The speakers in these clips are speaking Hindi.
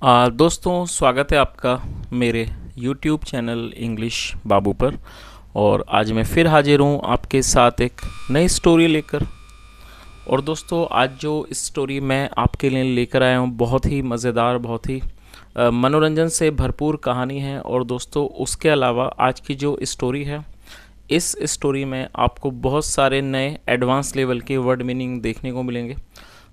दोस्तों स्वागत है आपका मेरे YouTube चैनल इंग्लिश बाबू पर। और आज मैं फिर हाजिर हूँ आपके साथ एक नई स्टोरी लेकर। और दोस्तों आज जो स्टोरी मैं आपके लिए लेकर आया हूँ बहुत ही मज़ेदार, बहुत ही मनोरंजन से भरपूर कहानी है। और दोस्तों उसके अलावा आज की जो स्टोरी है, इस स्टोरी में आपको बहुत सारे नए एडवांस लेवल के वर्ड मीनिंग देखने को मिलेंगे।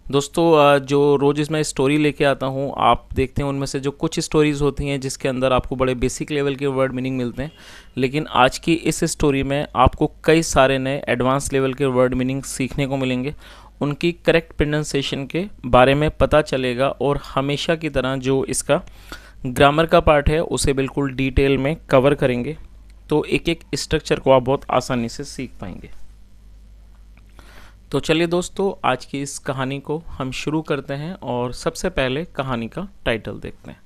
दोस्तों जो रोज़ इसमें स्टोरी लेके आता हूँ, आप देखते हैं उनमें से जो कुछ स्टोरीज़ होती हैं जिसके अंदर आपको बड़े बेसिक लेवल के वर्ड मीनिंग मिलते हैं, लेकिन आज की इस स्टोरी में आपको कई सारे नए एडवांस लेवल के वर्ड मीनिंग सीखने को मिलेंगे। उनकी करेक्ट प्रोनाउंसिएशन के बारे में पता चलेगा और हमेशा की तरह जो इसका ग्रामर का पार्ट है उसे बिल्कुल डिटेल में कवर करेंगे, तो एक एक स्ट्रक्चर को आप बहुत आसानी से सीख पाएंगे। तो चलिए दोस्तों आज की इस कहानी को हम शुरू करते हैं और सबसे पहले कहानी का टाइटल देखते हैं।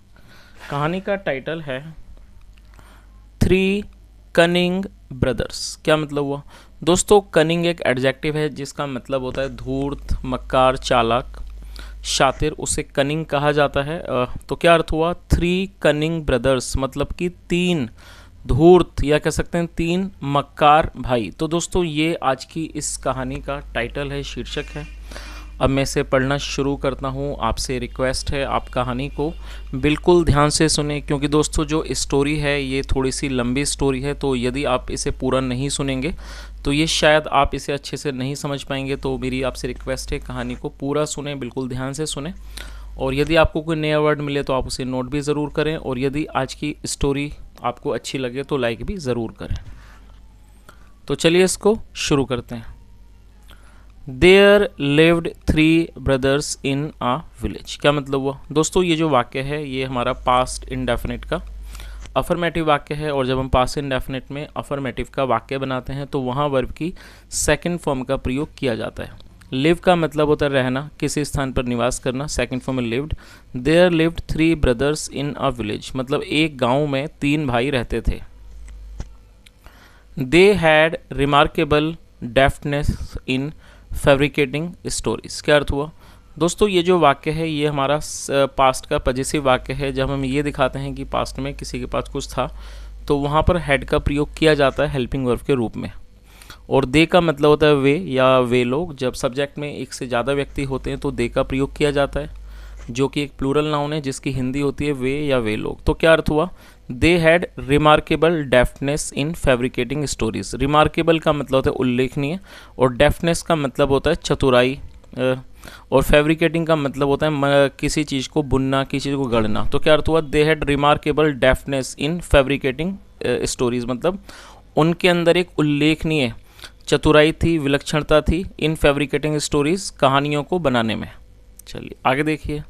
कहानी का टाइटल है थ्री कनिंग ब्रदर्स। क्या मतलब हुआ दोस्तों? कनिंग एक एडजेक्टिव है जिसका मतलब होता है धूर्त, मक्कार, चालाक, शातिर, उसे कनिंग कहा जाता है। तो क्या अर्थ हुआ? थ्री कनिंग ब्रदर्स मतलब कि तीन धूर्त या कह सकते हैं तीन मक्कार भाई। तो दोस्तों ये आज की इस कहानी का टाइटल है, शीर्षक है। अब मैं इसे पढ़ना शुरू करता हूँ। आपसे रिक्वेस्ट है आप कहानी को बिल्कुल ध्यान से सुने, क्योंकि दोस्तों जो स्टोरी है ये थोड़ी सी लंबी स्टोरी है, तो यदि आप इसे पूरा नहीं सुनेंगे तो ये शायद आप इसे अच्छे से नहीं समझ पाएंगे। तो मेरी आपसे रिक्वेस्ट है कहानी को पूरा सुने, बिल्कुल ध्यान से सुने। और यदि आपको कोई नया वर्ड मिले तो आप उसे नोट भी ज़रूर करें, और यदि आज की स्टोरी आपको अच्छी लगे तो लाइक भी ज़रूर करें। तो चलिए इसको शुरू करते हैं। There lived three brothers in a village. क्या मतलब हुआ दोस्तों? ये जो वाक्य है ये हमारा पास्ट इंडेफिनिट का अफर्मेटिव वाक्य है, और जब हम पास्ट इंडेफिनिट में अफर्मेटिव का वाक्य बनाते हैं तो वहाँ वर्ब की सेकंड फॉर्म का प्रयोग किया जाता है। लिव का मतलब होता है रहना, किसी स्थान पर निवास करना, सेकंड फॉर्म में lived. There lived three brothers in a village मतलब एक गांव में तीन भाई रहते थे। They had remarkable deftness in fabricating stories. क्या अर्थ हुआ दोस्तों? ये जो वाक्य है ये हमारा पास्ट का पॉजिटिव वाक्य है। जब हम ये दिखाते हैं कि पास्ट में किसी के पास कुछ था तो वहाँ पर हैड का प्रयोग किया जाता है हेल्पिंग वर्ब के रूप में। और दे का मतलब होता है वे या वे लोग। जब सब्जेक्ट में एक से ज़्यादा व्यक्ति होते हैं तो दे का प्रयोग किया जाता है, जो कि एक प्लूरल नाउन है जिसकी हिंदी होती है वे या वे लोग। तो क्या अर्थ हुआ? They had remarkable deftness in fabricating stories. Remarkable का मतलब होता है उल्लेखनीय, और डेफ्टनेस का मतलब होता है चतुराई, और फैब्रिकेटिंग का मतलब होता है किसी चीज़ को बुनना, किसी चीज़ को गढ़ना। तो क्या अर्थ हुआ? They had remarkable deftness in fabricating stories मतलब उनके अंदर एक उल्लेखनीय चतुराई थी, विलक्षणता थी इन फैब्रिकेटिंग स्टोरीज कहानियों को बनाने में। चलिए आगे देखिए।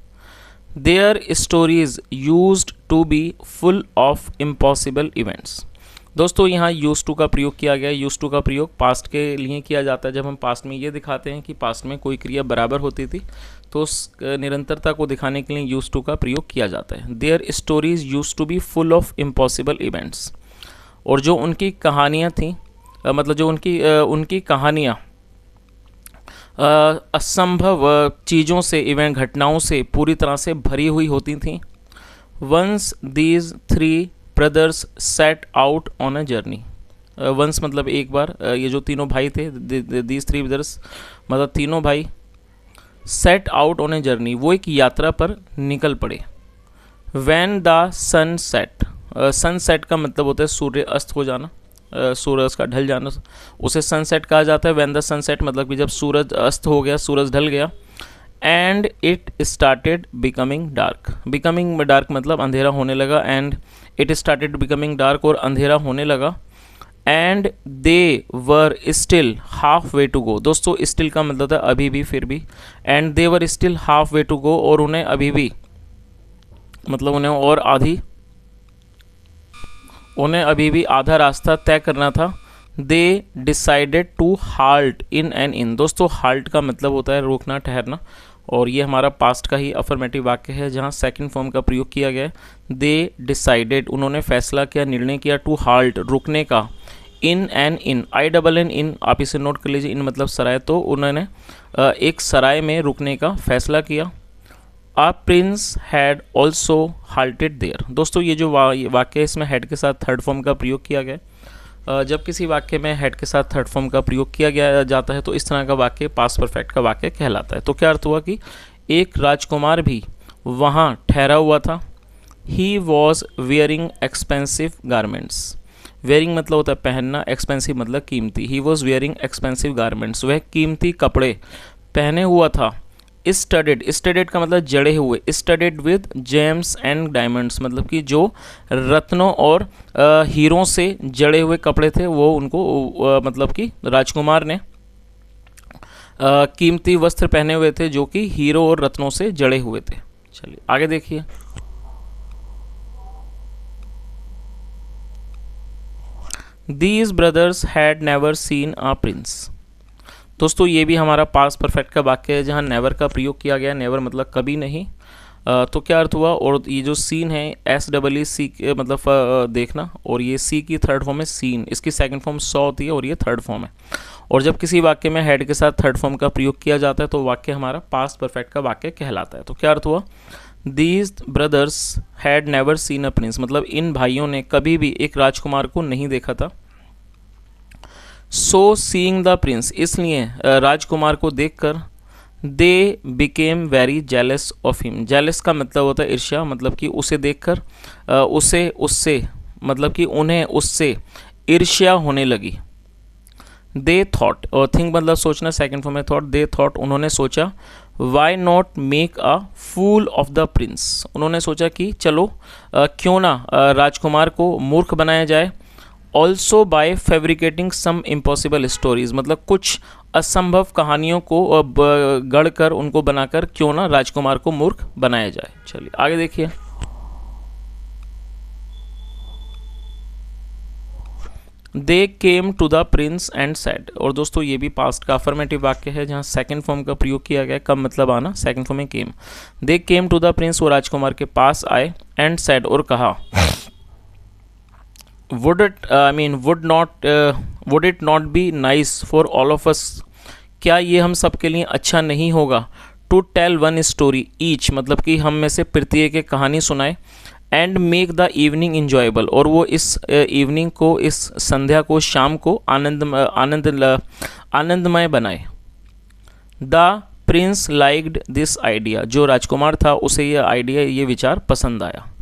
Their stories used to be full of impossible events. दोस्तों यहाँ यूज टू का प्रयोग किया गया। यूज टू का प्रयोग पास्ट के लिए किया जाता है। जब हम पास्ट में ये दिखाते हैं कि पास्ट में कोई क्रिया बराबर होती थी तो उस निरंतरता को दिखाने के लिए यूज टू का प्रयोग किया जाता है। Their stories use to be full of impossible events. और जो उनकी कहानियाँ थीं मतलब जो उनकी कहानियाँ असंभव चीज़ों से, इवेंट घटनाओं से पूरी तरह से भरी हुई होती थीं। Once these three brothers set out on a journey. Once मतलब एक बार, ये जो तीनों भाई थे दीज थ्री ब्रदर्स मतलब तीनों भाई, set out on a journey वो एक यात्रा पर निकल पड़े। When the sun set, sunset का मतलब होता है सूर्य अस्त हो जाना, सूरज का ढल जाना, उसे सनसेट कहा जाता है। व्हेन द सनसेट मतलब कि जब सूरज अस्त हो गया, सूरज ढल गया। And it started becoming dark. Becoming dark मतलब अंधेरा होने लगा। And it started becoming dark और अंधेरा होने लगा। And they were still half way to go. दोस्तों स्टिल का मतलब था अभी भी, फिर भी। And they were still half way to go और उन्हें अभी भी मतलब उन्हें अभी भी आधा रास्ता तय करना था। They decided to halt in an inn. दोस्तों हाल्ट का मतलब होता है रोकना, ठहरना, और ये हमारा पास्ट का ही अफर्मेटिव वाक्य है जहाँ सेकंड फॉर्म का प्रयोग किया गया है। दे डिसाइडेड उन्होंने फैसला किया, निर्णय किया, टू हाल्ट रुकने का, in an inn, I double N inn, आप इसे नोट कर लीजिए। इन मतलब सराय, तो उन्होंने एक सराय में रुकने का फैसला किया। आ प्रिंस हैड ऑल्सो हाल्टेड देयर। दोस्तों ये जो वाक्य इसमें हेड के साथ थर्ड फॉर्म का प्रयोग किया गया। जब किसी वाक्य में हेड के साथ थर्ड फॉर्म का प्रयोग किया गया जाता है तो इस तरह का वाक्य पास्ट परफेक्ट का वाक्य कहलाता है। तो क्या अर्थ हुआ कि एक राजकुमार भी वहाँ ठहरा हुआ था। He was wearing expensive garments. Wearing मतलब होता है पहनना, एक्सपेंसिव मतलब कीमती। He was wearing expensive garments, वह कीमती कपड़े पहने हुआ था। स्टडेड, स्टडेड का मतलब जड़े हुए, studded with gems and diamonds, मतलब कि जो रत्नों और हीरों से जड़े हुए कपड़े थे वो उनको मतलब कि राजकुमार ने कीमती वस्त्र पहने हुए थे जो कि हीरो और रत्नों से जड़े हुए थे। चलिए आगे देखिए। These brothers had never seen a prince। दोस्तों ये भी हमारा पास्ट परफेक्ट का वाक्य है जहाँ नेवर का प्रयोग किया गया। नेवर मतलब कभी नहीं। तो क्या अर्थ हुआ, और ये जो सीन है SEE मतलब देखना, और ये सी की थर्ड फॉर्म है सीन, इसकी सेकंड फॉर्म सॉ होती है और ये थर्ड फॉर्म है। और जब किसी वाक्य में हेड के साथ थर्ड फॉर्म का प्रयोग किया जाता है तो वाक्य हमारा पास्ट परफेक्ट का वाक्य कहलाता है। तो क्या अर्थ हुआ, these brothers had never seen a prince, मतलब इन भाइयों ने कभी भी एक राजकुमार को नहीं देखा था। सो सीइंग द प्रिंस, इसलिए राजकुमार को देखकर they became very jealous of him. Jealous का मतलब होता है ईर्ष्या, मतलब कि उसे देखकर उससे मतलब कि उन्हें उससे ईर्ष्या होने लगी। दे थॉट, और थिंक मतलब सोचना, सेकंड फॉर्म में थॉट। दे थॉट, उन्होंने सोचा। Why not make a fool of the prince, उन्होंने सोचा कि चलो क्यों ना राजकुमार को मूर्ख बनाया जाए। ऑल्सो बाय फैब्रिकेटिंग सम इम्पॉसिबल स्टोरीज, मतलब कुछ असंभव कहानियों को गढ़ कर उनको बनाकर क्यों ना राजकुमार को मूर्ख बनाया जाए। चलिए आगे देखिए। They came to the prince and said, और दोस्तों ये भी पास्ट का अफर्मेटिव वाक्य है जहाँ सेकंड फॉर्म का प्रयोग किया गया। कब मतलब आना, सेकंड फॉर्म में came. They came to the prince, वो राजकुमार के पास आए। एंड सेड, और कहा। Would it not be nice for all of us, क्या ये हम सब के लिए अच्छा नहीं होगा। To tell one story each, मतलब कि हम में से प्रत्येक एक कहानी सुनाए। And make the evening enjoyable, और वो इस इवनिंग को, इस संध्या को, शाम को आनंदमय बनाए। The Prince liked this idea, जो राजकुमार था उसे ये आइडिया, ये विचार पसंद आया।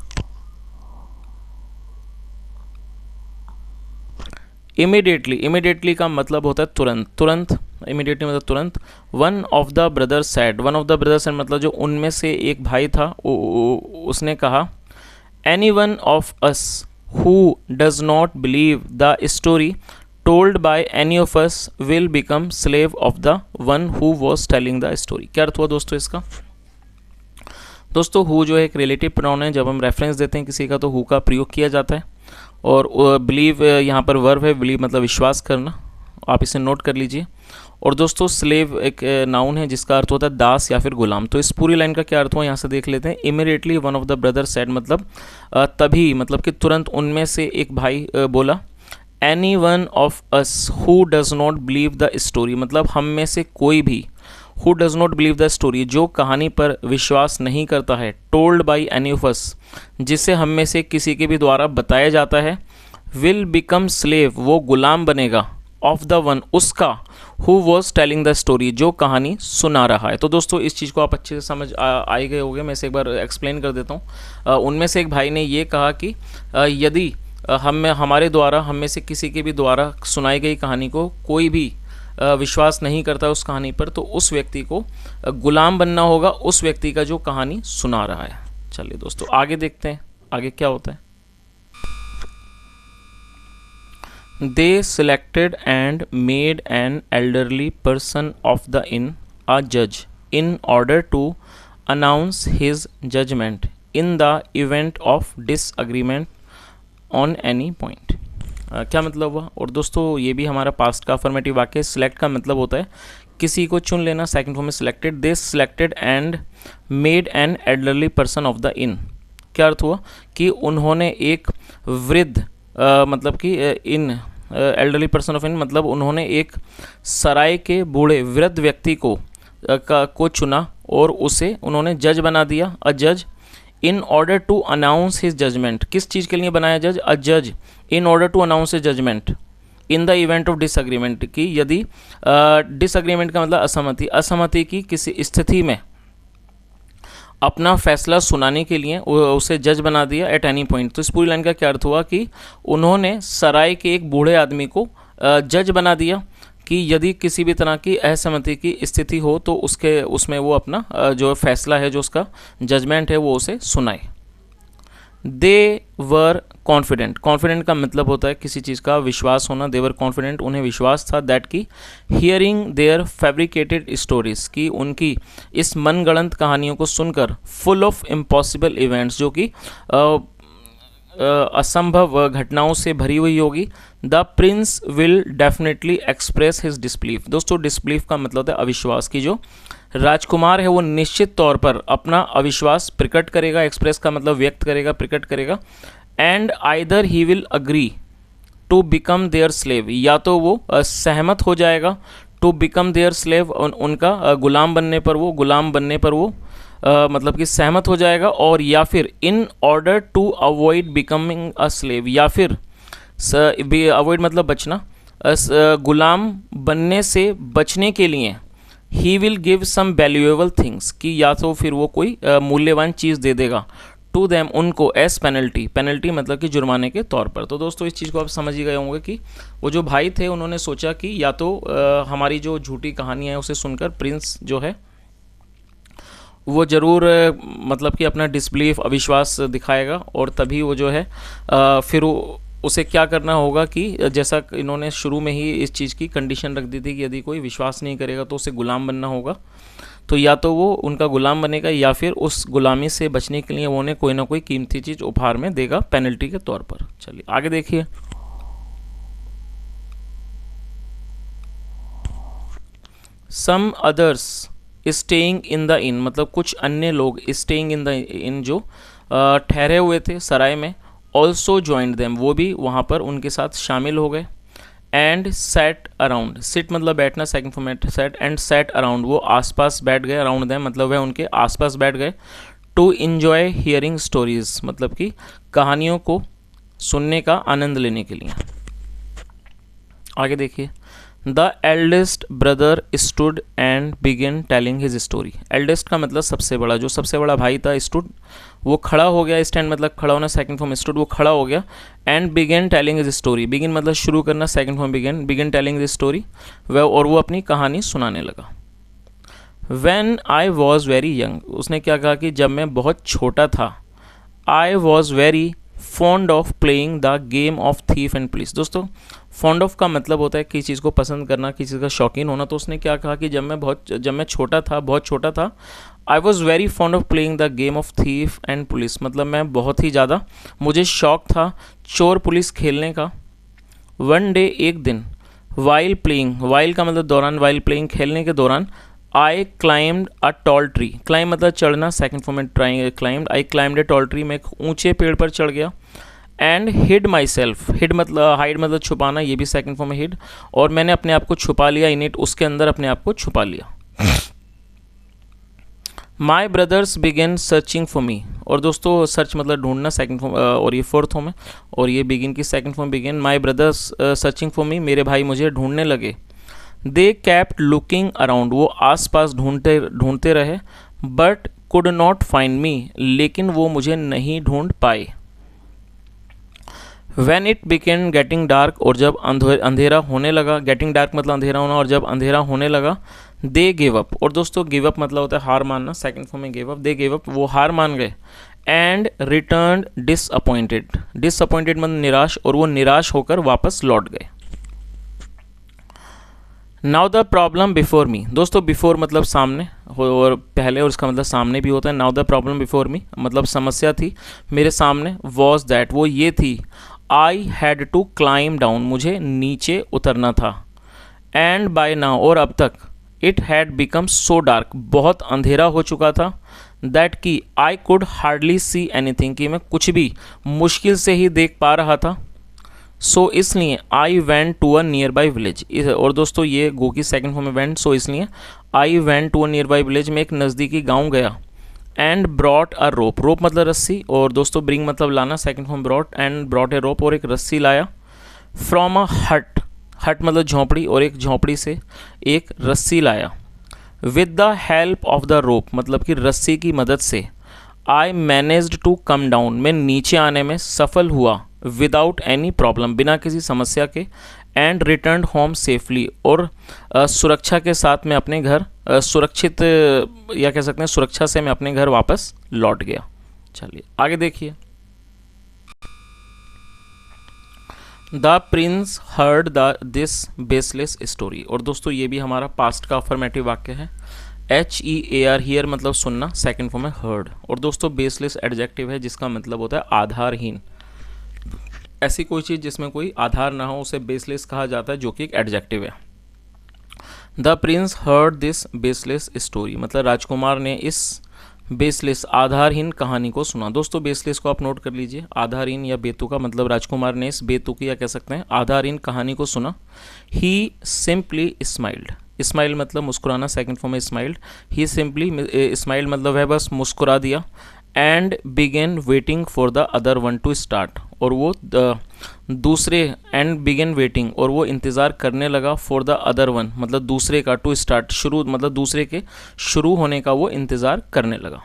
इमीडिएटली, इमीडिएटली का मतलब होता है तुरंत, तुरंत। इमीडिएटली मतलब तुरंत। One of the brothers sad, one of the brothers sad मतलब जो उनमें से एक भाई था उसने कहा। Any one of us who does not believe the story told by any of us will become slave of the one who was telling the story. क्या अर्थ हुआ दोस्तों इसका। दोस्तों हु जो है एक रिलेटिव प्रोनाउन है। जब हम रेफरेंस देते हैं किसी का तो हु का प्रयोग किया जाता है। और बिलीव यहाँ पर वर्ब है, बिलीव मतलब विश्वास करना, आप इसे नोट कर लीजिए। और दोस्तों स्लेव एक नाउन है जिसका अर्थ होता है दास या फिर गुलाम। तो इस पूरी लाइन का क्या अर्थ हुआ यहाँ से देख लेते हैं। Immediately one of the brother said, मतलब तभी, मतलब कि तुरंत उनमें से एक भाई बोला। Any one of us who does not believe the story, मतलब हम में से कोई भी, who does not believe the story, जो कहानी पर विश्वास नहीं करता है। Told by any of us, जिसे हम में से किसी के भी द्वारा बताया जाता है। विल बिकम स्लेव, वो गुलाम बनेगा। ऑफ द वन, उसका। Who was telling the story, जो कहानी सुना रहा है। तो दोस्तों इस चीज़ को आप अच्छे से समझ आए गए होंगे। मैं इसे एक बार एक्सप्लेन कर देता हूँ। उनमें से एक भाई ने ये कहा कि यदि हमारे द्वारा, हम में से किसी के भी द्वारा सुनाई गई कहानी को कोई भी विश्वास नहीं करता उस कहानी पर, तो उस व्यक्ति को गुलाम बनना होगा, उस व्यक्ति का जो कहानी सुना रहा है। चलिए दोस्तों आगे देखते हैं आगे क्या होता है। They selected and made an elderly person of the inn a judge in order to announce his judgment in the event of disagreement on any point। क्या मतलब हुआ। और दोस्तों ये भी हमारा पास्ट का अफर्मेटिव वाक्य। सिलेक्ट का मतलब होता है किसी को चुन लेना, सेकंड फॉर्म में selected. They selected and made an elderly person of the in. क्या अर्थ हुआ कि उन्होंने एक वृद्ध मतलब कि इन एल्डरली पर्सन ऑफ इन मतलब उन्होंने एक सराय के बूढ़े वृद्ध व्यक्ति को को चुना और उसे उन्होंने जज बना दिया। अ जज in order to announce his judgement, किस चीज़ के लिए बनाया जज? अ जज in order to announce his judgement in the event of disagreement, की यदि डिसएग्रीमेंट का मतलब असहमति, असहमति की किसी स्थिति में अपना फैसला सुनाने के लिए उसे जज बना दिया एट एनी पॉइंट। तो इस पूरी लाइन का क्या अर्थ हुआ कि उन्होंने सराय के एक बूढ़े आदमी को जज बना दिया कि यदि किसी भी तरह की असहमति की स्थिति हो तो उसमें वो अपना जो फैसला है, जो उसका जजमेंट है, वो उसे सुनाए। दे वर कॉन्फिडेंट, कॉन्फिडेंट का मतलब होता है किसी चीज़ का विश्वास होना। दे वर कॉन्फिडेंट, उन्हें विश्वास था दैट की हियरिंग देयर फैब्रिकेटेड स्टोरीज, की उनकी इस मनगढ़ंत कहानियों को सुनकर फुल ऑफ इम्पॉसिबल इवेंट्स, जो कि असंभव घटनाओं से भरी हुई होगी। The Prince will definitely express his disbelief, दोस्तों डिसबिलीफ का मतलब होता है अविश्वास, की जो राजकुमार है वो निश्चित तौर पर अपना अविश्वास प्रकट करेगा। एक्सप्रेस का मतलब व्यक्त करेगा, प्रकट करेगा। And either he will agree to become their slave, या तो वो सहमत हो जाएगा टू बिकम देयर स्लेव, उनका गुलाम बनने पर वो मतलब कि सहमत हो जाएगा, और या फिर in order to avoid becoming a slave, या फिर अवॉइड मतलब बचना, गुलाम बनने से बचने के लिए he will give some valuable things, कि या तो फिर वो कोई मूल्यवान चीज़ दे देगा टू देम, उनको, एज पेनल्टी, पेनल्टी मतलब कि जुर्माने के तौर पर। तो दोस्तों इस चीज़ को आप समझ ही गए होंगे कि वो जो भाई थे उन्होंने सोचा कि या तो हमारी जो झूठी कहानी है उसे सुनकर प्रिंस जो है वो ज़रूर मतलब कि अपना डिसबिलीफ, अविश्वास दिखाएगा, और तभी वो जो है फिर उसे क्या करना होगा कि जैसा इन्होंने शुरू में ही इस चीज़ की कंडीशन रख दी थी कि यदि कोई विश्वास नहीं करेगा तो उसे गुलाम बनना होगा। तो या तो वो उनका गुलाम बनेगा या फिर उस गुलामी से बचने के लिए वो उन्हें कोई ना कोई कीमती चीज़ उपहार में देगा पेनल्टी के तौर पर। चलिए आगे देखिए। Some others staying in the inn, मतलब कुछ अन्य लोग स्टेइंग इन द इन जो ठहरे हुए थे सराय में, ऑल्सो ज्वाइंड देम, वो भी वहाँ पर उनके साथ शामिल हो गए। एंड सेट अराउंड, सिट मतलब बैठना, second format set, and set around वो आसपास बैठ गए, अराउंड देम मतलब वह उनके आसपास बैठ गए। टू इन्जॉय हियरिंग स्टोरीज मतलब कि कहानियों को सुनने का आनंद लेने के लिए। आगे देखिए। The eldest brother stood and begin telling his story, eldest का मतलब सबसे बड़ा, जो सबसे बड़ा भाई था, स्टूड वो खड़ा हो गया, स्टैंड मतलब खड़ा होना, सेकंड फॉर्म स्टूड वो खड़ा हो गया। And begin telling his story, begin मतलब शुरू करना, second form begin, begin telling his story, और वो अपनी कहानी सुनाने लगा। When I was very young, उसने क्या कहा कि जब मैं बहुत छोटा था, I was very fond of playing the game of thief and police. दोस्तों फॉन्ड ऑफ का मतलब होता है किसी चीज़ को पसंद करना, किसी चीज़ का शौकीन होना। तो उसने क्या कहा कि जब मैं छोटा था, बहुत छोटा था, I was very fond of playing the game of thief and police, मतलब मैं बहुत ही ज़्यादा, मुझे शौक था चोर पुलिस खेलने का। वन डे, एक दिन, वाइल प्लेइंग, वाइल का मतलब दौरान, वाइल प्लेइंग खेलने के दौरान, I climbed a tall tree, climb मतलब चढ़ना, सेकंड फॉर्म में climbed, I climbed a tall tree, मैं एक ऊंचे पेड़ पर चढ़ गया। And hid myself, hid मतलब हाइड मतलब छुपाना, ये भी सेकंड फॉर्म में हिड, और मैंने अपने आप को छुपा लिया, इन इट उसके अंदर अपने आप को छुपा लिया। My brothers begin searching for me, और दोस्तों सर्च मतलब ढूंढना, सेकंड फॉर्म, और ये फोर्थ फॉर्म है, और ये बिगिन की second form begin. My brothers searching for मी, मेरे भाई मुझे ढूंढने लगे। दे कैप्ट लुकिंग अराउंड, वो आस पास ढूंढते रहे। But could not find me, लेकिन वो मुझे नहीं ढूंढ पाए। When it began getting dark, और जब अंधेरा होने लगा, getting dark मतलब अंधेरा होना, और जब अंधेरा होने लगा, they gave up, और दोस्तों give up मतलब होता है हार मानना, सेकंड फॉर्म में gave up, they gave up वो हार मान गए। and returned disappointed, disappointed मतलब निराश, और वो निराश होकर वापस लौट गए। Now the problem before me, दोस्तों बिफोर मतलब सामने और पहले, और उसका मतलब सामने भी होता है। Now the problem before me मतलब समस्या थी मेरे सामने, वॉज दैट वो ये थी, I had to climb down, मुझे नीचे उतरना था। एंड बाय नाउ, और अब तक, it had become so dark, बहुत अंधेरा हो चुका था। दैट कि I could hardly see anything, कि मैं कुछ भी मुश्किल से ही देख पा रहा था। सो इसलिए I went to a nearby village. और दोस्तों ये गो की सेकंड फॉर्म में वेंट, सो इसलिए I went to a nearby village, में एक नज़दीकी गांव गया। एंड ब्रॉट अ रोप, रोप मतलब रस्सी, और दोस्तों ब्रिंग मतलब लाना, second form brought, and brought a rope, और एक रस्सी लाया। फ्रॉम अ हट, हट मतलब झोंपड़ी, और एक झोंपड़ी से एक रस्सी लाया। With the help of the rope मतलब कि रस्सी की मदद से। I managed to come down, मैं नीचे आने में सफल हुआ। विदाउट एनी प्रॉब्लम, बिना किसी समस्या के। एंड रिटर्न होम सेफली, और सुरक्षा के साथ मैं अपने घर सुरक्षित या कह सकते हैं सुरक्षा से मैं अपने घर वापस लौट गया। चलिए आगे देखिए। The Prince heard this baseless story, और दोस्तों ये भी हमारा पास्ट का अफर्मेटिव वाक्य है। HEAR हियर मतलब सुनना, सेकंड फॉर्म है हर्ड, और दोस्तों बेसलेस एडजेक्टिव है जिसका मतलब होता है आधारहीन। ऐसी कोई चीज़ जिसमें कोई आधार ना हो उसे बेसलेस कहा जाता है, जो कि एक एडजेक्टिव है। The Prince heard this baseless story मतलब राजकुमार ने इस बेसलेस आधारहीन कहानी को सुना। दोस्तों बेसलेस को आप नोट कर लीजिए, आधारहीन या बेतुका मतलब राजकुमार ने इस बेतुकी या कह सकते हैं आधारहीन कहानी को सुना। ही सिंपली स्माइल्ड, स्माइल मतलब मुस्कुराना, सेकंड फॉर्म में स्माइल्ड। ही सिंपली स्माइल मतलब है बस मुस्कुरा दिया। And began waiting for the other one to start, और वो दूसरे, एंड बिगेन वेटिंग और वो इंतज़ार करने लगा, फॉर द अदर वन मतलब दूसरे का, टू स्टार्ट शुरू मतलब दूसरे के शुरू होने का वो इंतज़ार करने लगा।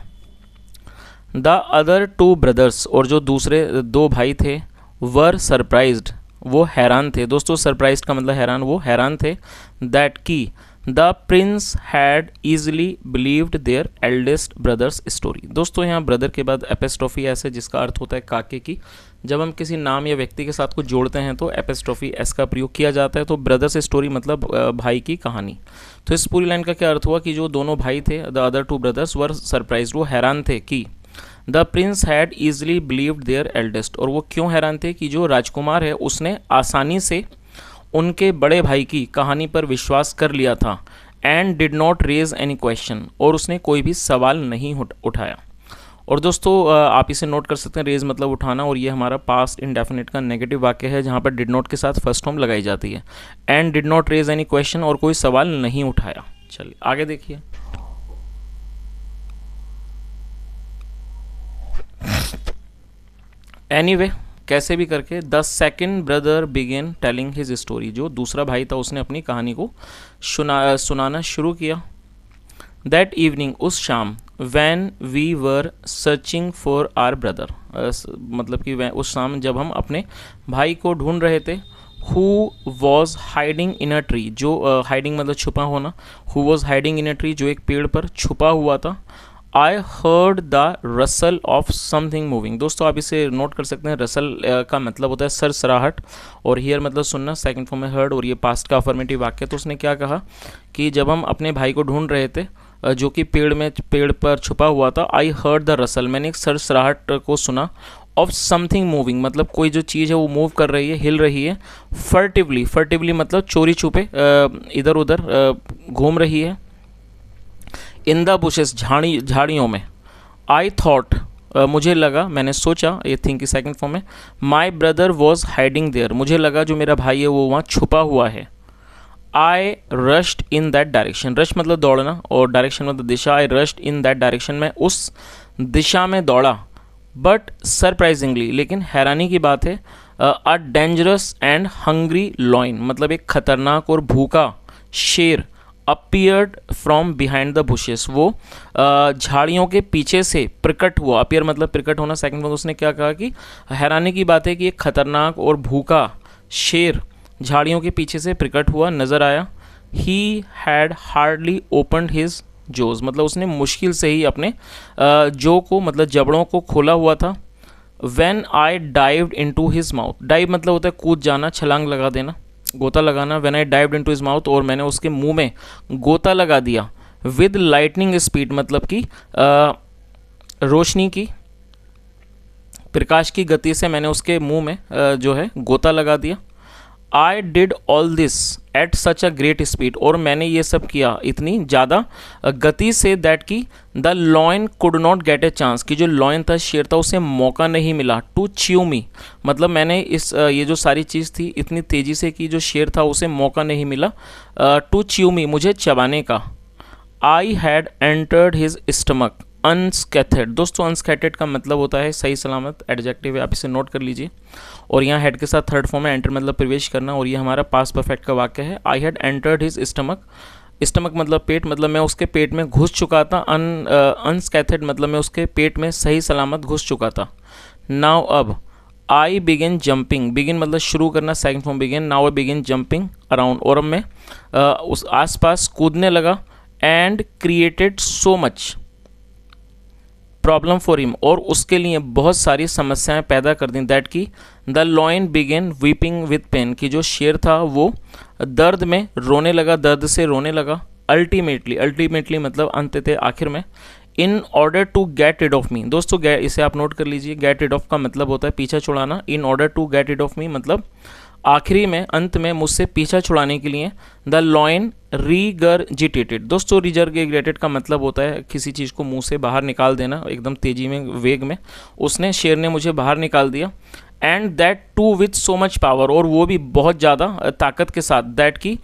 द अदर टू ब्रदर्स, और जो दूसरे दो भाई थे, वर सरप्राइज्ड वो हैरान थे। दोस्तों सरप्राइज्ड का मतलब हैरान, वो हैरान थे। दैट की the prince had easily believed their eldest brother's story. दोस्तों यहाँ ब्रदर के बाद एपेस्ट्रॉफी एस है जिसका अर्थ होता है काके की। जब हम किसी नाम या व्यक्ति के साथ कुछ जोड़ते हैं तो एपेस्ट्रॉफी एस का प्रयोग किया जाता है। तो ब्रदर्स स्टोरी मतलब भाई की कहानी। तो इस पूरी लाइन का क्या अर्थ हुआ कि जो दोनों भाई थे, the other two brothers were surprised वो हैरान थे कि the prince had easily believed their eldest, और वो क्यों हैरान थे कि जो राजकुमार है उसने आसानी से उनके बड़े भाई की कहानी पर विश्वास कर लिया था। And did not raise any question, और उसने कोई भी सवाल नहीं उठाया। और दोस्तों आप इसे नोट कर सकते हैं, रेज मतलब उठाना, और ये हमारा पास्ट इंडेफिनिट का नेगेटिव वाक्य है जहाँ पर डिड नॉट के साथ फर्स्ट फॉर्म लगाई जाती है। And did not raise any question, और कोई सवाल नहीं उठाया। चलिए आगे देखिए। एनीवे कैसे भी करके the second brother began telling his story, जो दूसरा भाई था उसने अपनी कहानी को सुनाना शुरू किया। दैट इवनिंग उस शाम, when we were searching for our brother मतलब कि उस शाम जब हम अपने भाई को ढूंढ रहे थे। Who was hiding in a tree, जो हाइडिंग मतलब छुपा होना, who was hiding in a tree जो एक पेड़ पर छुपा हुआ था। I heard the Russell of something moving. दोस्तों आप इसे नोट कर सकते हैं, रसल का मतलब होता है सरसराहट, और हियर मतलब सुनना, सेकंड फॉर्म में हर्ड, और ये पास्ट का अफर्मेटिव वाक्य। तो उसने क्या कहा कि जब हम अपने भाई को ढूंढ रहे थे जो कि पेड़ पर छुपा हुआ था, आई हर्ड द रसल मैंने एक सरसराहट को सुना। ऑफ समथिंग मूविंग मतलब कोई जो चीज़ है वो मूव कर रही है, हिल रही है। फर्टिवली, फर्टिवली मतलब चोरी छुपे इधर उधर घूम रही है। इन द बुशेस झाड़ियों में। आई थॉट मुझे लगा, मैंने सोचा, ये थिंक की सेकंड फॉर्म में। My brother was hiding there मुझे लगा जो मेरा भाई है वो वहाँ छुपा हुआ है। I rushed in that direction, rush मतलब दौड़ना और डायरेक्शन मतलब दिशा। I rushed in that direction में उस दिशा में दौड़ा। बट सरप्राइजिंगली लेकिन हैरानी की बात है, a dangerous and hungry lion मतलब एक खतरनाक और भूखा शेर appeared from behind the bushes, वो झाड़ियों के पीछे से प्रकट हुआ। अपीयर मतलब प्रकट होना। सेकंड में उसने क्या कहा कि हैरानी की बात है कि एक खतरनाक और भूखा शेर झाड़ियों के पीछे से प्रकट हुआ, नजर आया। He had hardly opened his jaws मतलब उसने मुश्किल से ही अपने जो को मतलब जबड़ों को खोला हुआ था। When I dived into his mouth, dive मतलब होता है कूद जाना, छलांग लगा देना, गोता लगाना। When I dived into his mouth और मैंने उसके मुंह में गोता लगा दिया। विद लाइटनिंग स्पीड मतलब कि रोशनी की, प्रकाश की गति से मैंने उसके मुंह में जो है गोता लगा दिया। I did all this at such a great speed, और मैंने ये सब किया इतनी ज़्यादा गति से, दैट की the lion could not gate a chance, कि जो लॉयन था, शेर था, उसे मौका नहीं मिला टू च्यू मी, मतलब मैंने ये जो सारी चीज़ थी इतनी तेज़ी से कि जो शेर था उसे मौका नहीं मिला टू च्यू मी, मुझे चबाने का। I had entered his stomach unscathed. दोस्तों अनस्कैथेड का मतलब होता है सही सलामत, एडजेक्टिव है, आप इसे नोट कर लीजिए। और यहाँ हेड के साथ थर्ड फॉर्म में एंटर मतलब प्रवेश करना, और ये हमारा पास्ट परफेक्ट का वाक्य है। आई had entered his stomach, stomach मतलब पेट, मतलब मैं उसके पेट में घुस चुका था। अनस्कैथेड मतलब मैं उसके पेट में सही सलामत घुस चुका था। नाउ अब आई बिगिन जंपिंग, बिगिन मतलब शुरू करना, second form begin. Now I begin jumping around, और अब मैं उस आसपास कूदने लगा। And created so much problem for him, और उसके लिए बहुत सारी समस्याएं पैदा कर दी। दैट की the lion began weeping with pain, कि जो शेर था वो दर्द में रोने लगा, दर्द से रोने लगा। अल्टीमेटली, अल्टीमेटली मतलब अंततः आखिर में। In order to get rid of me, दोस्तों इसे आप नोट कर लीजिए, गेट रिड ऑफ का मतलब होता है पीछा छुड़ाना। In order to get rid of me मतलब आखिरी में, अंत में मुझसे पीछा छुड़ाने के लिए। द लॉयन रीगर्जिटेटेड, दोस्तों रीगर्जिटेटेड का मतलब होता है किसी चीज़ को मुंह से बाहर निकाल देना एकदम तेजी में, वेग में। उसने, शेर ने मुझे बाहर निकाल दिया। And that too with so much power, और वो भी बहुत ज़्यादा ताकत के साथ। दैट की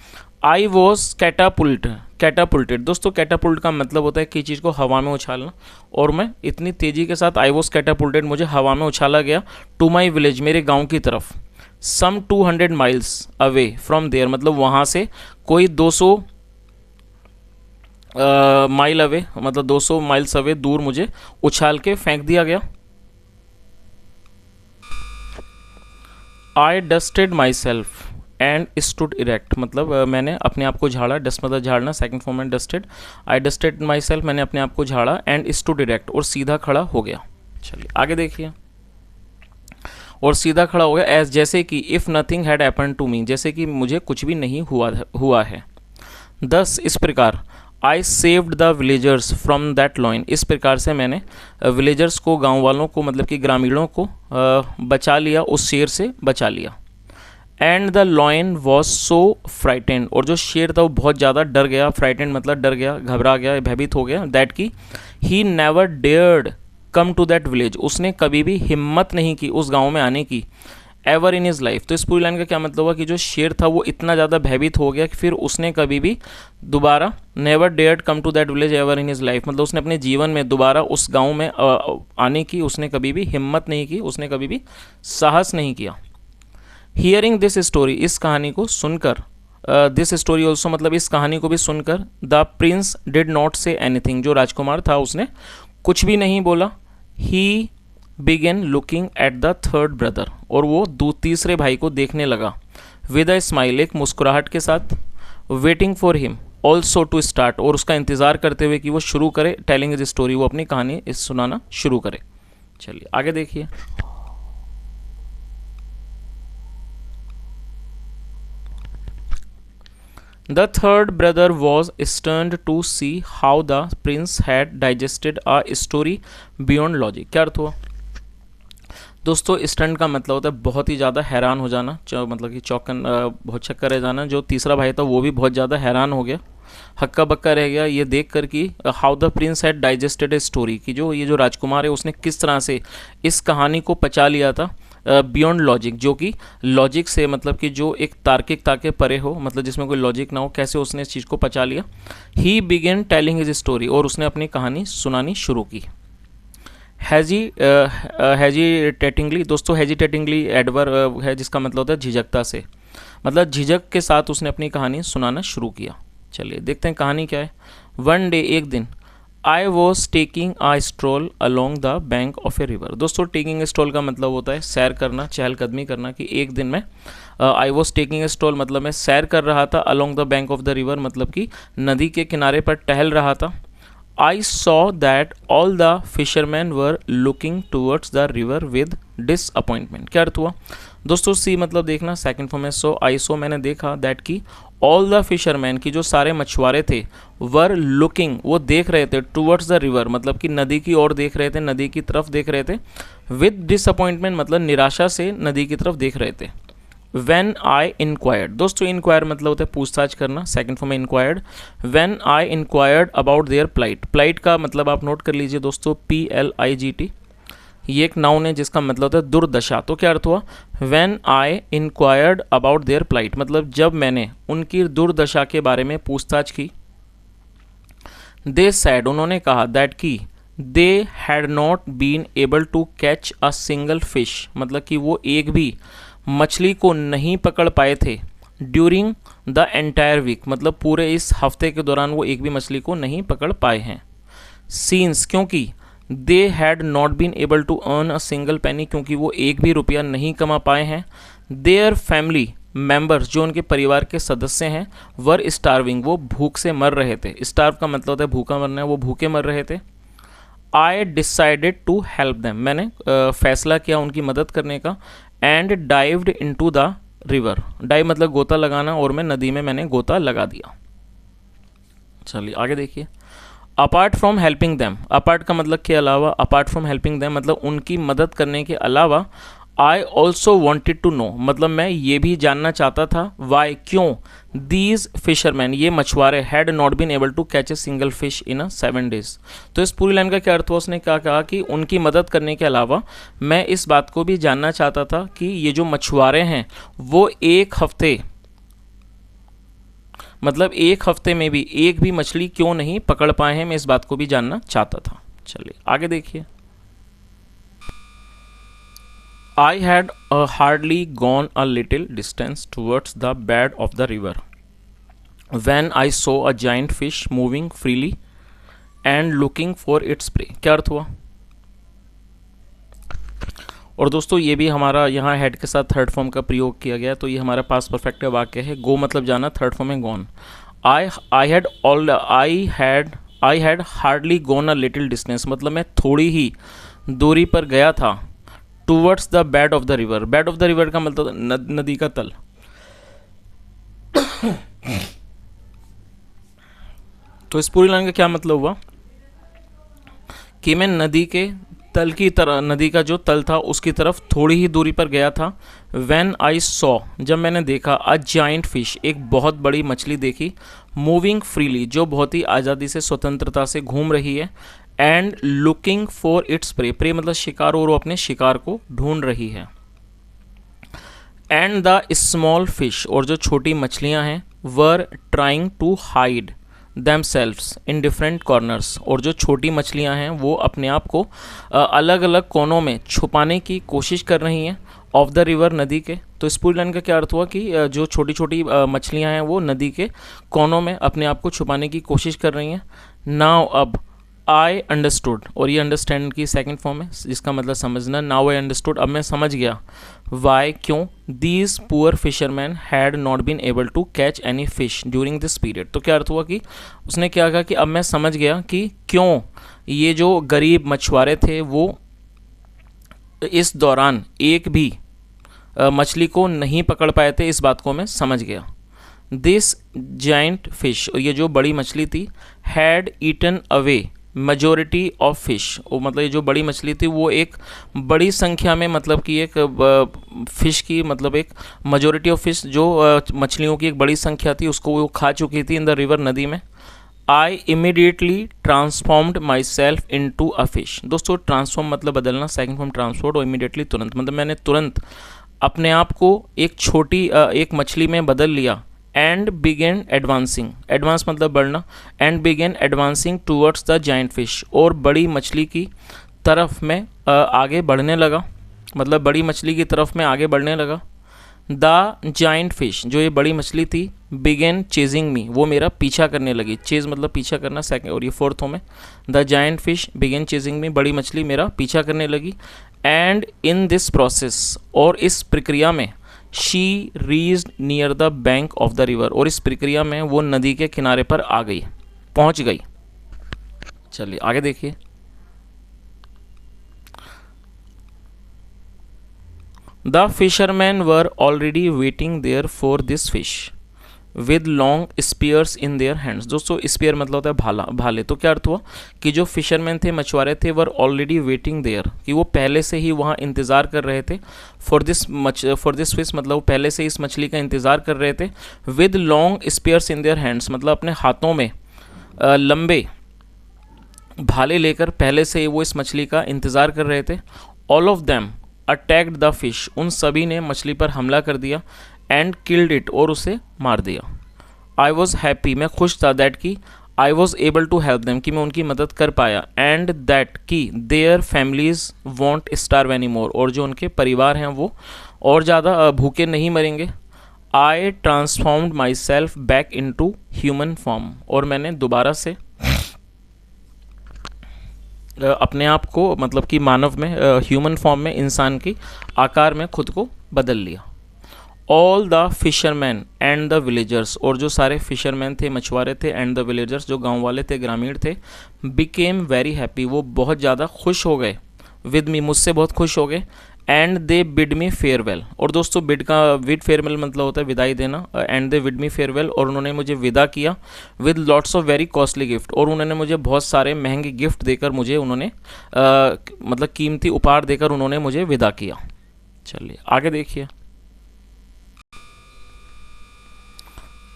आई वॉज कैटापुल्टेड, दोस्तों कैटापुल्ट का मतलब होता है कि चीज़ को हवा में उछालना, और मैं इतनी तेज़ी के साथ आई वॉज कैटापुल्टेड, मुझे हवा में उछाला गया। टू माई विलेज, मेरे गाँव की तरफ। सम 200 माइल्स अवे फ्रॉम देयर, मतलब वहाँ से कोई 200 माइल अवे, मतलब 200 माइल्स अवे दूर मुझे उछाल के फेंक दिया गया। I dusted myself and stood erect, मतलब मैंने अपने आप को झाड़ा। डस्ट मतलब झाड़ना, सेकंड फॉर्म में dusted. I dusted myself, मैंने अपने आप को झाड़ा। एंड स्टूड इरेक्ट, और सीधा खड़ा हो गया। चलिए आगे देखिए। और सीधा खड़ा हो गया एज, जैसे कि if nothing had happen to me, जैसे कि मुझे कुछ भी नहीं हुआ है। दस, इस प्रकार। I saved the villagers from that lion, इस प्रकार से मैंने विलेजर्स को, गांव वालों को, मतलब कि ग्रामीणों को बचा लिया, उस शेर से बचा लिया। And the lion was so frightened, और जो शेर था वो बहुत ज़्यादा डर गया। फ्राइटेंड मतलब डर गया, घबरा गया, भयभीत हो गया। दैट की he never dared come to that village, उसने कभी भी हिम्मत नहीं की उस गांव में आने की। एवर इन हिज लाइफ, तो इस पूरी लाइन का क्या मतलब हुआ कि जो शेर था वो इतना ज़्यादा भयभीत हो गया कि फिर उसने कभी भी दोबारा, never dared come to that village ever in his life, मतलब उसने अपने जीवन में दोबारा उस गांव में आने की उसने कभी भी हिम्मत नहीं की, उसने कभी भी साहस नहीं किया। हियरिंग दिस स्टोरी, इस कहानी को सुनकर, दिस स्टोरी ऑल्सो मतलब इस कहानी को भी सुनकर। The Prince did not say anything, जो राजकुमार था उसने कुछ भी नहीं बोला। ही begin looking at the third brother, और वो तीसरे भाई को देखने लगा। विद अ स्माइल, एक मुस्कुराहट के साथ। Waiting for him also to start, और उसका इंतज़ार करते हुए कि वो शुरू करे टेलिंग हिज स्टोरी, वो अपनी कहानी सुनाना शुरू करे। चलिए आगे देखिए। The third brother was stunned to see how the prince had digested a story beyond logic, क्या अर्थ हुआ दोस्तों? स्टंट का मतलब होता है बहुत ही ज़्यादा हैरान हो जाना, मतलब कि चौकन, बहुत चक्कर रह जाना। जो तीसरा भाई था वो भी बहुत ज़्यादा हैरान हो गया, हक्का बक्का रह गया ये देख कर कि how the prince had digested a story, कि जो ये जो राजकुमार है उसने किस तरह से इस कहानी को पचा लिया था। बियॉन्ड लॉजिक, जो कि लॉजिक से मतलब कि जो एक तार्किकता के परे हो, मतलब जिसमें कोई लॉजिक ना हो, कैसे उसने इस चीज़ को पचा लिया। ही बिगेन टेलिंग हिज स्टोरी, और उसने अपनी कहानी सुनानी शुरू की। हेजिटेटिंगली, दोस्तों हेजिटेटिंगली एडवर्ब है जिसका मतलब होता है झिझकता से, मतलब झिझक के साथ उसने अपनी कहानी सुनाना शुरू किया। चलिए देखते हैं कहानी क्या है। वन डे, एक दिन। I was taking a stroll along the bank of a river, दोस्तों टेकिंग ए स्ट्रोल का मतलब होता है सैर करना, चहलकदमी करना। कि एक दिन मैं, आई वॉज टेकिंग ए स्ट्रोल मतलब मैं सैर कर रहा था, along the bank of the river मतलब कि नदी के किनारे पर टहल रहा था। I saw that all the fisherman were looking towards the river with disappointment, क्या अर्थ हुआ दोस्तों? सी मतलब देखना, सेकंड फॉर्म में सो, आई सो मैंने देखा, दैट की ऑल द फिशरमैन की जो सारे मछुआरे थे, वर लुकिंग वो देख रहे थे, टूवर्ड्स द रिवर मतलब कि नदी की ओर देख रहे थे, नदी की तरफ देख रहे थे। विद डिसअपॉइंटमेंट मतलब निराशा से नदी की तरफ देख रहे थे। व्हेन आई इंक्वायर्ड, दोस्तों इंक्वायर मतलब होता है पूछताछ करना, सेकंड फॉर्म में inquired. When I inquired about their plight, plight का मतलब आप नोट कर लीजिए दोस्तों, PLIGT, ये एक नाउन है जिसका मतलब होता है दुर्दशा। तो क्या अर्थ हुआ, when I inquired about their plight, मतलब जब मैंने उनकी दुर्दशा के बारे में पूछताछ की। दे सैड, उन्होंने कहा, दैट की they had not been able to catch a single fish, मतलब कि वो एक भी मछली को नहीं पकड़ पाए थे। ड्यूरिंग द एंटायर वीक, मतलब पूरे इस हफ्ते के दौरान वो एक भी मछली को नहीं पकड़ पाए हैं। सीन्स, क्योंकि they had not been able to earn a single penny, क्योंकि वो एक भी रुपया नहीं कमा पाए हैं। देयर फैमिली मेंबर्स, जो उनके परिवार के सदस्य हैं, वर स्टार्विंग, वो भूख से मर रहे थे। स्टार्व का मतलब होता है भूखा मरना है, वो भूखे मर रहे थे। I decided to help them, मैंने फैसला किया उनकी मदद करने का। And dived into the river, dive मतलब गोता लगाना, और मैं नदी में मैंने गोता लगा दिया। चलिए आगे देखिए। Apart from helping them, apart का मतलब के अलावा, अपार्ट फ्रॉम हेल्पिंग दैम मतलब उनकी मदद करने के अलावा। I also wanted to know, मतलब मैं ये भी जानना चाहता था, वाई, क्यों, दीज फिशरमैन, ये मछुआरे, had not been able to catch a single fish in a 7 days। तो इस पूरी लाइन का क्या अर्थ हुआ, उसने क्या कहा कि उनकी मदद करने के अलावा मैं इस बात को भी जानना चाहता था कि ये जो मछुआरे हैं वो एक हफ्ते, मतलब एक हफ्ते में भी एक भी मछली क्यों नहीं पकड़ पाए हैं, मैं इस बात को भी जानना चाहता था। चलिए आगे देखिए। I had hardly gone a little distance towards the bed of the river when I so a giant fish moving freely and looking for its pray. क्या अर्थ हुआ, और दोस्तों ये भी हमारा यहाँ हेड के साथ थर्ड फॉर्म का प्रयोग किया गया, तो ये हमारा पास्ट परफेक्ट वाक्य है। गो मतलब जाना, थर्ड फॉर्म में gone. I had hardly gone a little distance, मतलब मैं थोड़ी ही दूरी पर गया था। Towards the bed of the river, bed of the river का मतलब नदी का तल। तो इस पूरी लाइन का क्या मतलब हुआ कि मैं नदी के तल की तरह, नदी का जो तल था उसकी तरफ थोड़ी ही दूरी पर गया था। व्हेन आई सॉ, जब मैंने देखा, अ जाइंट फिश, एक बहुत बड़ी मछली देखी, मूविंग फ्रीली, जो बहुत ही आज़ादी से, स्वतंत्रता से घूम रही है। And looking for its prey, prey मतलब शिकार, और वो अपने शिकार को ढूंढ रही है। एंड द स्मॉल फिश, और जो छोटी मछलियां हैं, were trying to hide themselves in different corners, और जो छोटी मछलियां हैं वो अपने आप को अलग अलग कोनों में छुपाने की कोशिश कर रही हैं। ऑफ द रिवर, नदी के। तो इस पूरी लाइन का क्या अर्थ हुआ कि जो छोटी छोटी मछलियां हैं वो नदी के कोनों में अपने आप को छुपाने की कोशिश कर रही हैं। नाउ, अब, आई अंडरस्टूड, और ये अंडरस्टैंड की सेकंड फॉर्म है जिसका मतलब समझना। नाउ आई अंडरस्टूड, अब मैं समझ गया। वाई, क्यों, these poor fisherman had not been able to catch any fish during this period. तो क्या अर्थ हुआ कि उसने क्या कहा कि अब मैं समझ गया कि क्यों ये जो गरीब मछुआरे थे वो इस दौरान एक भी मछली को नहीं पकड़ पाए थे, इस बात को मैं समझ गया। दिस जाइंट फिश, और ये जो बड़ी मछली थी, had eaten away majority of fish, वो मतलब ये जो बड़ी मछली थी वो एक बड़ी संख्या में, मतलब कि एक फिश की, मतलब एक मेजोरिटी ऑफ फिश, जो मछलियों की एक बड़ी संख्या थी उसको वो खा चुकी थी इन द रिवर, नदी में। I immediately transformed myself into a fish. दोस्तों ट्रांसफॉर्म मतलब बदलना, सेकंड फॉर्म ट्रांसफॉर्ड, और इमीडिएटली तुरंत, मतलब मैंने तुरंत अपने आप को एक छोटी एक मछली में बदल लिया। एंड बिगेन एडवांसिंग, एडवांस मतलब बढ़ना, and began advancing towards the giant fish, और बड़ी मछली की तरफ मैं आगे बढ़ने लगा, मतलब बड़ी मछली की तरफ मैं आगे बढ़ने लगा। द जाइंट फिश, जो ये बड़ी मछली थी, बिगेन चेजिंग मी, वो मेरा पीछा करने लगी। चेज मतलब पीछा करना, सेकंड, और ये फोर्थ में। The giant fish began chasing me, बड़ी मछली मेरा पीछा करने लगी। एंड इन दिस प्रोसेस, और इस प्रक्रिया में, she reached near the bank of the river, और इस प्रक्रिया में वो नदी के किनारे पर आ गई, पहुंच गई। चलिए आगे देखिए। The fisherman were already waiting there for this fish with long spears in their hands. दोस्तों स्पीयर मतलब होता है भाला, भाले। तो क्या अर्थ हुआ कि जो फिशरमैन थे, मछुआरे थे, वर ऑलरेडी वेटिंग देयर, कि वो पहले से ही वहाँ इंतज़ार कर रहे थे। फॉर दिस फिश मतलब वो पहले से इस मछली का इंतज़ार कर रहे थे। With long spears in their hands मतलब अपने हाथों में लंबे भाले लेकर पहले से ही वो इस मछली का इंतज़ार कर रहे थे। All of them attacked the fish, उन सभी ने मछली पर हमला कर दिया। एंड किल्ड इट, और उसे मार दिया। आई वॉज हैप्पी, मैं खुश था। दैट की I was able to help them, कि मैं उनकी मदद कर पाया। एंड दैट की their families won't starve any more, और जो उनके परिवार हैं वो और ज़्यादा भूखे नहीं मरेंगे। I transformed myself back into human form, और मैंने दोबारा से अपने आप को मतलब कि मानव में, ह्यूमन फॉर्म में, इंसान की आकार में खुद को बदल लिया। All the fisherman and the villagers, और जो सारे फिशरमैन थे, मछुआरे थे, एंड द विलेजर्स जो गांव वाले थे, ग्रामीण थे, बिकेम वेरी हैप्पी, वो बहुत ज़्यादा खुश हो गए। विद मी, मुझसे बहुत खुश हो गए। And they bid me farewell, और दोस्तों विड फेयरवेल मतलब होता है विदाई देना। And they bid me farewell, और उन्होंने मुझे विदा किया। With lots of very costly gift, और उन्होंने मुझे बहुत सारे महंगे गिफ्ट देकर मुझे उन्होंने मतलब कीमती उपहार देकर उन्होंने मुझे विदा किया। चलिए आगे देखिए।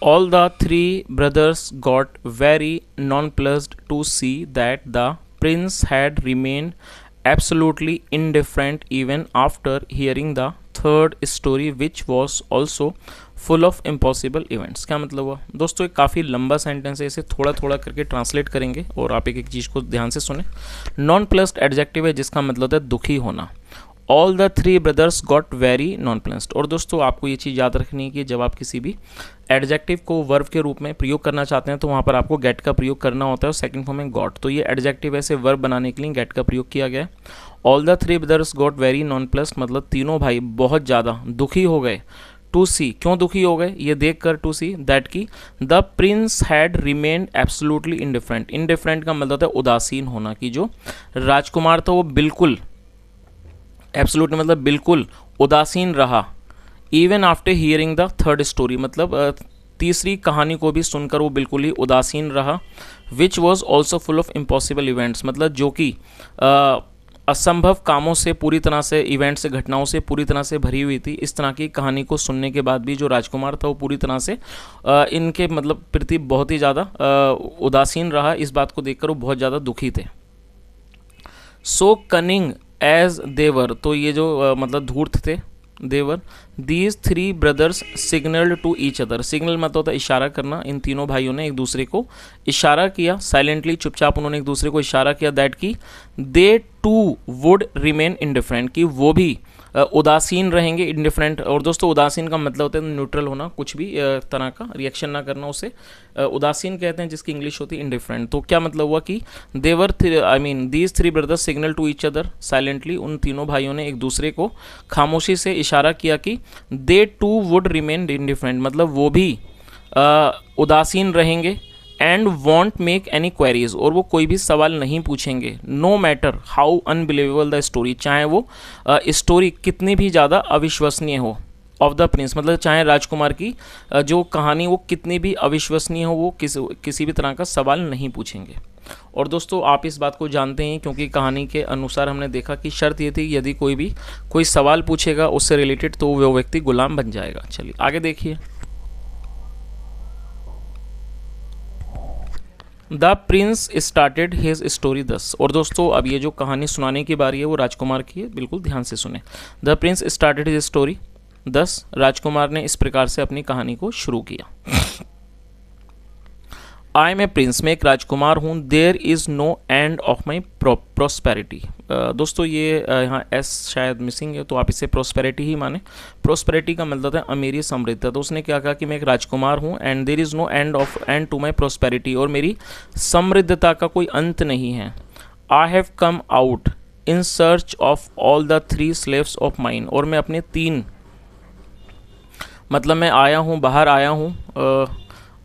All the three brothers got very nonplussed to see that the prince had remained absolutely indifferent even after hearing the third story, which was also full of impossible events। क्या मतलब हुआ दोस्तों? एक काफ़ी लंबा सेंटेंस है, इसे थोड़ा थोड़ा करके ट्रांसलेट करेंगे और आप एक एक चीज़ को ध्यान से सुने। नॉन प्लस्ड एडजेक्टिव है जिसका मतलब होता है दुखी होना। All the three brothers got very non plussed, और दोस्तों आपको ये चीज़ याद रखनी है कि जब आप किसी भी एडजेक्टिव को वर्ब के रूप में प्रयोग करना चाहते हैं तो वहाँ पर आपको गेट का प्रयोग करना होता है, और सेकंड फॉर्म में गॉट। तो ये एडजेक्टिव ऐसे वर्ब बनाने के लिए गेट का प्रयोग किया गया है। All the three brothers got very non plussed मतलब तीनों भाई बहुत ज़्यादा दुखी हो गए। टू सी, क्यों दुखी हो गए? ये देख कर, टू सी दैट की the prince had remained absolutely indifferent. Indifferent का मतलब होता है उदासीन होना, कि जो राजकुमार था वो बिल्कुल, एब्सोल्युटली मतलब बिल्कुल उदासीन रहा। Even after hearing the third story मतलब तीसरी कहानी को भी सुनकर वो बिल्कुल ही उदासीन रहा। Which was also full of impossible events मतलब जो कि असंभव कामों से पूरी तरह से, इवेंट से, घटनाओं से पूरी तरह से भरी हुई थी। इस तरह की कहानी को सुनने के बाद भी जो राजकुमार था वो पूरी तरह से इनके मतलब प्रति बहुत ही ज़्यादा उदासीन रहा। इस बात को देखकर वो बहुत ज़्यादा दुखी थे। सो कनिंग एज देवर, तो ये जो मतलब धूर्त थे, देवर। These three brothers signalled to each other, signal मतलब होता है इशारा करना। इन तीनों भाइयों ने एक दूसरे को इशारा किया, साइलेंटली, चुपचाप उन्होंने एक दूसरे को इशारा किया। दैट की दे टू वुड रिमेन इंडिफरेंट, कि वो भी उदासीन रहेंगे, इंडिफरेंट। और दोस्तों उदासीन का मतलब होता है न्यूट्रल होना, कुछ भी तरह का रिएक्शन ना करना, उसे उदासीन कहते हैं, जिसकी इंग्लिश होती है इंडिफरेंट। तो क्या मतलब हुआ कि देवर these three brothers signal to each other silently, उन तीनों भाइयों ने एक दूसरे को खामोशी से इशारा किया कि they too would remain indifferent मतलब वो भी उदासीन रहेंगे। And won't make any queries, और वो कोई भी सवाल नहीं पूछेंगे। No matter how unbelievable the story, चाहे वो स्टोरी कितनी भी ज़्यादा अविश्वसनीय हो, ऑफ द प्रिंस मतलब चाहे राजकुमार की जो कहानी वो कितनी भी अविश्वसनीय हो, वो किसी भी तरह का सवाल नहीं पूछेंगे। और दोस्तों आप इस बात को जानते हैं क्योंकि कहानी के अनुसार हमने देखा कि शर्त ये थी कि यदि कोई सवाल पूछेगा उससे रिलेटेड तो वो व्यक्ति गुलाम बन जाएगा। चलिए आगे देखिए। The Prince started his story दस, और दोस्तों अब ये जो कहानी सुनाने की बारी है वो राजकुमार की है, बिल्कुल ध्यान से सुने। The Prince started his story दस, राजकुमार ने इस प्रकार से अपनी कहानी को शुरू किया। आई एम ए प्रिंस, मैं एक राजकुमार हूँ। There is no end of my prosperity, दोस्तों ये यहाँ एस शायद मिसिंग है तो आप इसे प्रोस्पेरिटी ही माने। प्रोस्पेरिटी का मतलब है अमीरी, समृद्धता। तो उसने क्या कहा कि मैं एक राजकुमार हूँ and there is no end to my prosperity, और मेरी समृद्धता का कोई अंत नहीं है। I have come out in search of all the three slaves of mine, और मैं अपने तीन मतलब मैं आया हूँ, बाहर आया हूँ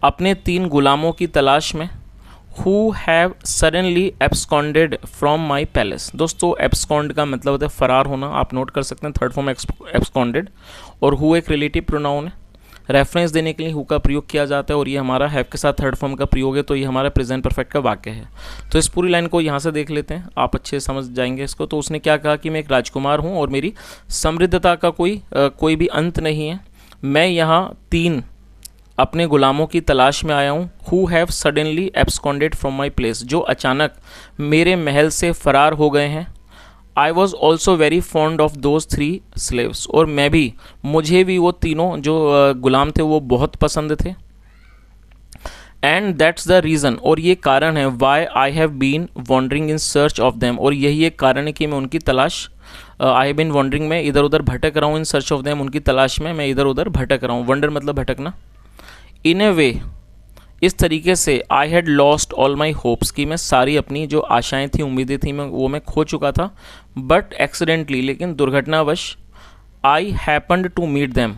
अपने तीन गुलामों की तलाश में। Who have suddenly absconded from my palace, दोस्तों एब्सकॉन्ड का मतलब होता है फरार होना, आप नोट कर सकते हैं, थर्ड फॉर्म एब्सकॉन्डेड। और हु एक रिलेटिव प्रोनाउन है। रेफरेंस देने के लिए हु का प्रयोग किया जाता है, और ये हमारा हैव के साथ थर्ड फॉर्म का प्रयोग है, तो ये हमारा प्रेजेंट परफेक्ट का वाक्य है। तो इस पूरी लाइन को यहाँ से देख लेते हैं, आप अच्छे समझ जाएंगे इसको। तो उसने क्या कहा कि मैं एक राजकुमार हूँ और मेरी समृद्धता का कोई भी अंत नहीं है। मैं यहाँ 3 अपने गुलामों की तलाश में आया हूँ, who have suddenly absconded from my place, जो अचानक मेरे महल से फरार हो गए हैं। I was also very fond of those 3 slaves, और मुझे भी वो तीनों जो गुलाम थे वो बहुत पसंद थे। एंड दैट्स द रीज़न, और ये कारण है, why I have been wandering in search of them, और यही एक कारण है कि मैं उनकी तलाश, आई हैव बीन वॉन्डरिंग, मैं इधर उधर भटक रहा हूँ, इन सर्च ऑफ देम, उनकी तलाश में मैं इधर उधर भटक रहा हूँ। वंडर मतलब भटकना। इन ए वे, इस तरीके से, I had lost all my hopes, कि मैं सारी अपनी जो आशाएं थी, उम्मीदें थी, मैं खो चुका था। बट एक्सीडेंटली, लेकिन दुर्घटनावश, I happened to meet them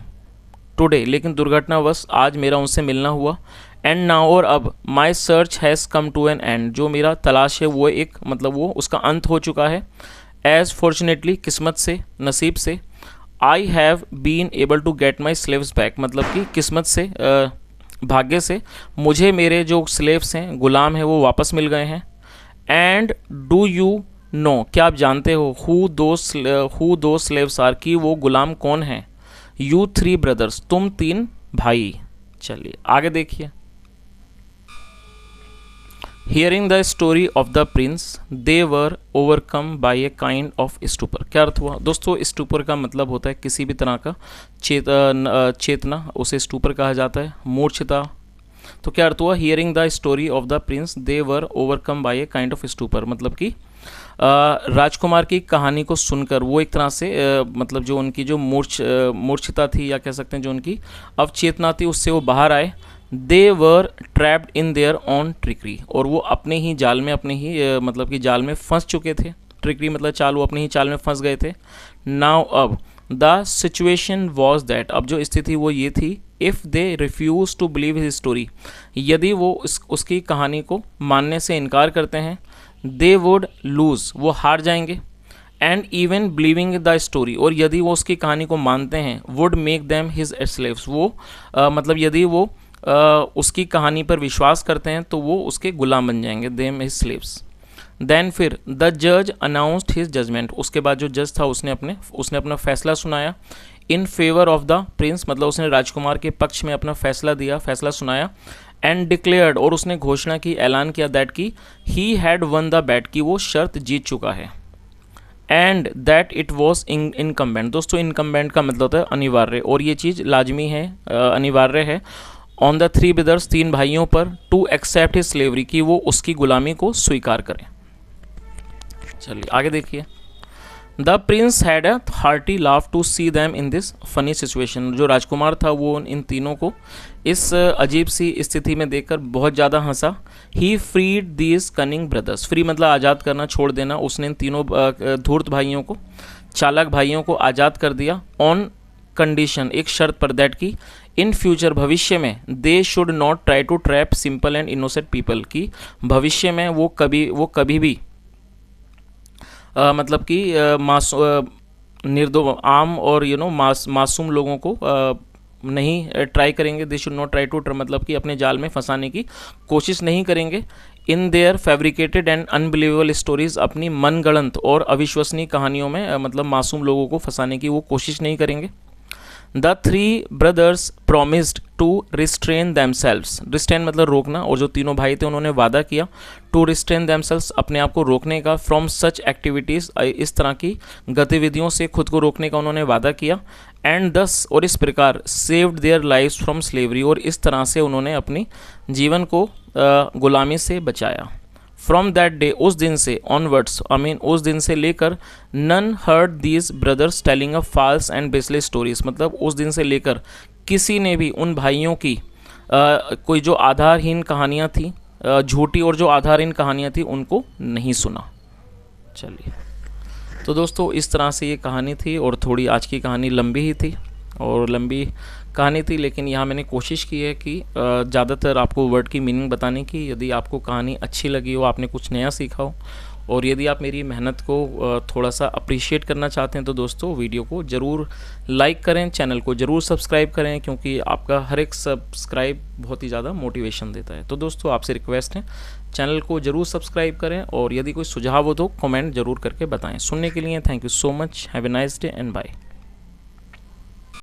today, लेकिन दुर्घटनावश आज मेरा उनसे मिलना हुआ। एंड नाउ, और अब, my search has come to an end, जो मेरा तलाश है वो वो उसका अंत हो चुका है। एज फॉर्चुनेटली, किस्मत से, नसीब से, I have been able to get my slaves back, मतलब कि किस्मत से, भाग्य से, मुझे मेरे जो स्लेव्स हैं, गुलाम हैं, वो वापस मिल गए हैं। एंड डू यू नो, क्या आप जानते हो, हु दो स्लेव्स आर, की वो गुलाम कौन हैं। यू 3 ब्रदर्स, तुम 3 भाई। चलिए आगे देखिए। Hearing the story of the Prince they were overcome by a kind of stupor. क्या अर्थ हुआ दोस्तों? स्टूपर का मतलब होता है किसी भी तरह का चेतना, उसे स्टूपर कहा जाता है, मूर्छता। तो क्या अर्थ हुआ? Hearing the story of the Prince they were overcome by a kind of stupor, मतलब कि राजकुमार की कहानी को सुनकर वो एक तरह से मतलब जो उनकी जो मूर्छता थी, या कह सकते हैं जो उनकी अवचेतना थी, उससे वो बाहर आए। They were trapped in their own trickery, और वो अपने ही जाल में, मतलब कि जाल में फंस चुके थे। ट्रिकरी मतलब चाल, वो अपने ही चाल में फंस गए थे। नाउ अब, द सिचुएशन वॉज दैट, अब जो स्थिति वो ये थी, if they refuse to believe his story, यदि वो उसकी कहानी को मानने से इनकार करते हैं, दे वुड लूज़, वो हार जाएंगे। And even believing the story, और यदि वो उसकी कहानी को मानते हैं, would make them his slaves, वो मतलब यदि वो उसकी कहानी पर विश्वास करते हैं तो वो उसके गुलाम बन जाएंगे, देम हिज स्लेव्स। देन फिर द जज अनाउंस्ड हिज जजमेंट, उसके बाद जो जज था उसने अपना फैसला सुनाया। In favour of the Prince, मतलब उसने राजकुमार के पक्ष में अपना फैसला सुनाया। एंड डिक्लेयर्ड, और उसने घोषणा की, ऐलान किया, दैट की he had one the bat, की वो शर्त जीत चुका है। And that it was incumbent, दोस्तों इनकम्बेंट का मतलब होता है अनिवार्य, और ये चीज़ लाजमी है, अनिवार्य है, ऑन द 3 ब्रदर्स, 3 भाइयों पर, टू एक्सेप्ट हिज स्लेवरी, की वो उसकी गुलामी को स्वीकार करें। चलिए आगे देखिए। The prince had a hearty laugh to see them in this funny situation, जो राजकुमार था वो इन तीनों को इस अजीब सी स्थिति में देखकर बहुत ज़्यादा हंसा। He freed these cunning brothers, free मतलब आज़ाद करना, छोड़ देना। उसने इन तीनों धूर्त भाइयों को, चालाक भाइयों को आज़ाद कर दिया, ऑन कंडीशन, एक शर्त पर, दैट की इन फ्यूचर, भविष्य में, they should not try to trap simple and innocent people, की भविष्य में वो कभी भी मतलब कि आम और मासूम लोगों को नहीं ट्राई करेंगे। They should not try to, मतलब कि अपने जाल में फंसाने की कोशिश नहीं करेंगे। In their fabricated and unbelievable stories, अपनी मनगढ़ंत और अविश्वसनीय कहानियों में मतलब मासूम लोगों को फंसाने की वो कोशिश नहीं करेंगे। The 3 brothers promised to restrain themselves, restrain मतलब रोकना, और जो तीनों भाई थे उन्होंने वादा किया, टू रिस्ट्रेन दैमसेल्व्स, अपने आप को रोकने का, फ्रॉम सच एक्टिविटीज़, इस तरह की गतिविधियों से खुद को रोकने का उन्होंने वादा किया। एंड दस, और इस प्रकार, saved their lives from slavery, और इस तरह से उन्होंने अपनी जीवन को गुलामी से बचाया। फ्रॉम दैट डे, उस दिन से, ऑनवर्ड्स, उस दिन से लेकर, none heard these brothers telling a false and baseless stories, मतलब उस दिन से लेकर किसी ने भी उन भाइयों की कोई जो आधारहीन कहानियाँ थी, झूठी और जो आधारहीन कहानियाँ थी, उनको नहीं सुना। चलिए, तो दोस्तों इस तरह से ये कहानी थी, और थोड़ी आज की कहानी लंबी ही थी, और लंबी कहानी थी, लेकिन यहाँ मैंने कोशिश की है कि ज़्यादातर आपको वर्ड की मीनिंग बताने की। यदि आपको कहानी अच्छी लगी हो, आपने कुछ नया सीखा हो, और यदि आप मेरी मेहनत को थोड़ा सा अप्रिशिएट करना चाहते हैं तो दोस्तों वीडियो को ज़रूर लाइक करें, चैनल को ज़रूर सब्सक्राइब करें, क्योंकि आपका हर एक सब्सक्राइब बहुत ही ज़्यादा मोटिवेशन देता है। तो दोस्तों आपसे रिक्वेस्ट है, चैनल को ज़रूर सब्सक्राइब करें और यदि कोई सुझाव हो तो कमेंट ज़रूर करके बताएं। सुनने के लिए thank you so much. Have a nice day and bye.